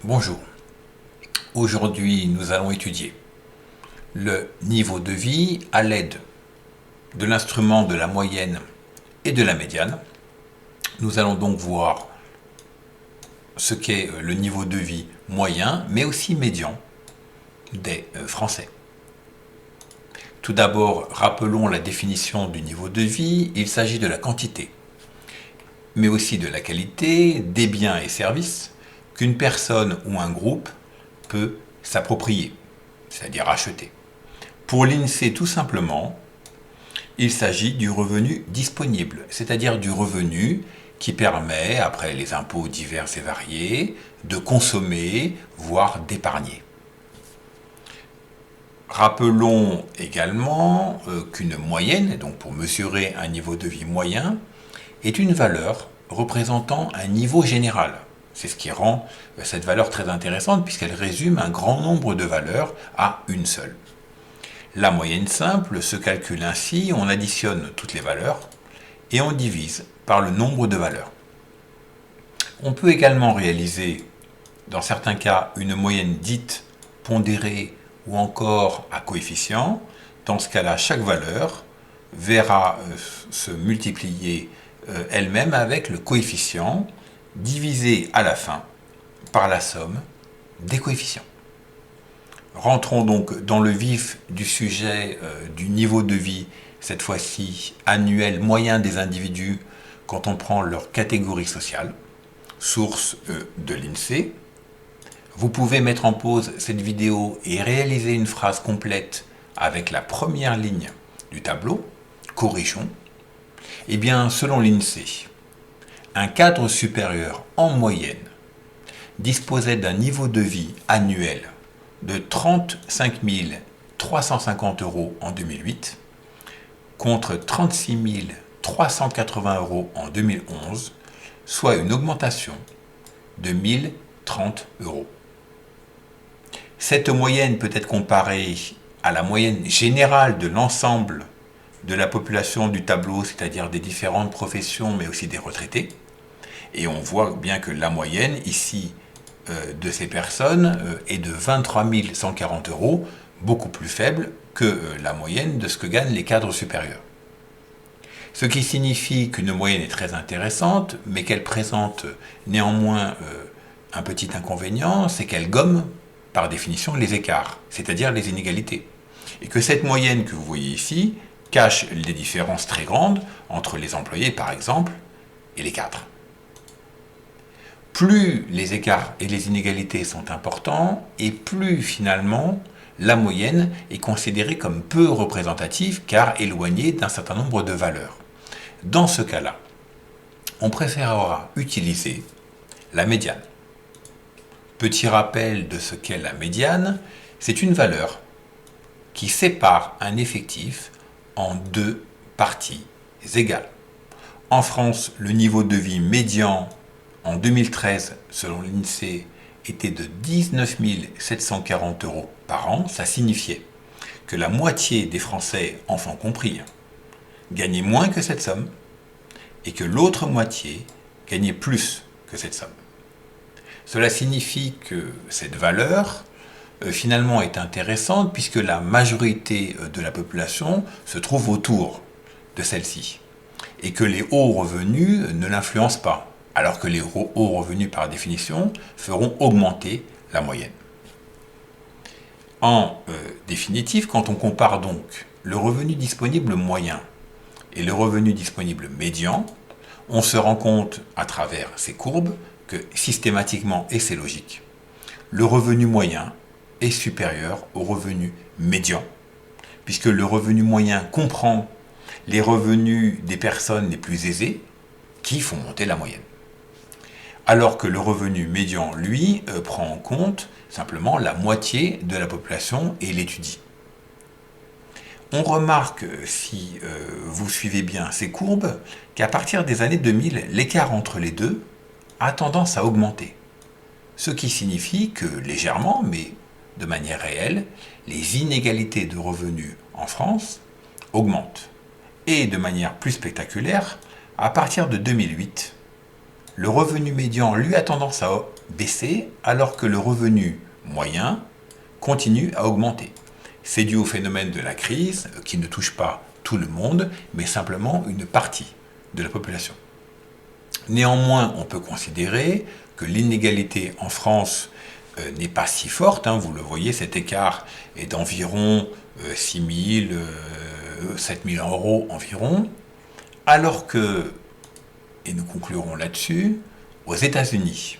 Bonjour, aujourd'hui nous allons étudier le niveau de vie à l'aide de l'instrument de la moyenne et de la médiane. Nous allons donc voir ce qu'est le niveau de vie moyen mais aussi médian des Français. Tout d'abord, rappelons la définition du niveau de vie. Il s'agit de la quantité, mais aussi de la qualité des biens et services qu'une personne ou un groupe peut s'approprier, c'est-à-dire acheter. Pour l'INSEE, tout simplement, il s'agit du revenu disponible, c'est-à-dire du revenu qui permet, après les impôts divers et variés, de consommer, voire d'épargner. Rappelons également qu'une moyenne, donc pour mesurer un niveau de vie moyen, est une valeur représentant un niveau général. C'est ce qui rend cette valeur très intéressante puisqu'elle résume un grand nombre de valeurs à une seule. La moyenne simple se calcule ainsi, on additionne toutes les valeurs et on divise par le nombre de valeurs. On peut également réaliser, dans certains cas, une moyenne dite pondérée ou encore à coefficient. Dans ce cas-là, chaque valeur verra se multiplier elle-même avec le coefficient divisé à la fin par la somme des coefficients. Rentrons donc dans le vif du sujet du niveau de vie, cette fois-ci annuel moyen des individus quand on prend leur catégorie sociale, source de l'INSEE. Vous pouvez mettre en pause cette vidéo et réaliser une phrase complète avec la première ligne du tableau. Corrigeons. Eh bien, selon l'INSEE, un cadre supérieur en moyenne disposait d'un niveau de vie annuel de 35 350 € en 2008 contre 36 380 € en 2011, soit une augmentation de 1030 €. Cette moyenne peut être comparée à la moyenne générale de l'ensemble de la population du tableau, c'est-à-dire des différentes professions, mais aussi des retraités. Et on voit bien que la moyenne, ici, de ces personnes est de 23 140 €, beaucoup plus faible que la moyenne de ce que gagnent les cadres supérieurs. Ce qui signifie qu'une moyenne est très intéressante, mais qu'elle présente néanmoins un petit inconvénient, c'est qu'elle gomme, par définition, les écarts, c'est-à-dire les inégalités. Et que cette moyenne que vous voyez ici cache des différences très grandes entre les employés, par exemple, et les cadres. Plus les écarts et les inégalités sont importants, et plus finalement la moyenne est considérée comme peu représentative car éloignée d'un certain nombre de valeurs. Dans ce cas-là, on préférera utiliser la médiane. Petit rappel de ce qu'est la médiane, c'est une valeur qui sépare un effectif en deux parties égales. En France, le niveau de vie médian en 2013, selon l'INSEE, était de 19 740 € par an. Ça signifiait que la moitié des Français, enfants compris, gagnaient moins que cette somme et que l'autre moitié gagnait plus que cette somme. Cela signifie que cette valeur, finalement, est intéressante puisque la majorité de la population se trouve autour de celle-ci et que les hauts revenus ne l'influencent pas, alors que les hauts revenus, par définition, feront augmenter la moyenne. En définitive, quand on compare donc le revenu disponible moyen et le revenu disponible médian, on se rend compte, à travers ces courbes, que systématiquement, et c'est logique, le revenu moyen est supérieur au revenu médian, puisque le revenu moyen comprend les revenus des personnes les plus aisées qui font monter la moyenne. Alors que le revenu médian, lui, prend en compte simplement la moitié de la population et l'étudie. On remarque, si vous suivez bien ces courbes, qu'à partir des années 2000, l'écart entre les deux a tendance à augmenter. Ce qui signifie que légèrement, mais de manière réelle, les inégalités de revenus en France augmentent. Et de manière plus spectaculaire, à partir de 2008, le revenu médian, lui, a tendance à baisser alors que le revenu moyen continue à augmenter. C'est dû au phénomène de la crise qui ne touche pas tout le monde, mais simplement une partie de la population. Néanmoins, on peut considérer que l'inégalité en France n'est pas si forte. Vous le voyez, cet écart est d'environ 6 000, 7 000 euros environ. Alors que, et nous conclurons là-dessus, aux États-Unis,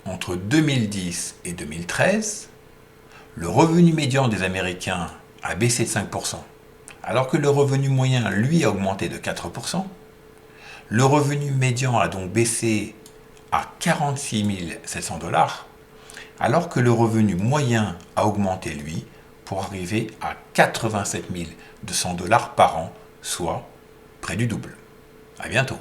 entre 2010 et 2013, le revenu médian des Américains a baissé de 5%, alors que le revenu moyen, lui, a augmenté de 4%. Le revenu médian a donc baissé à 46 700 $, alors que le revenu moyen a augmenté, lui, pour arriver à 87 200 $ par an, soit près du double. À bientôt.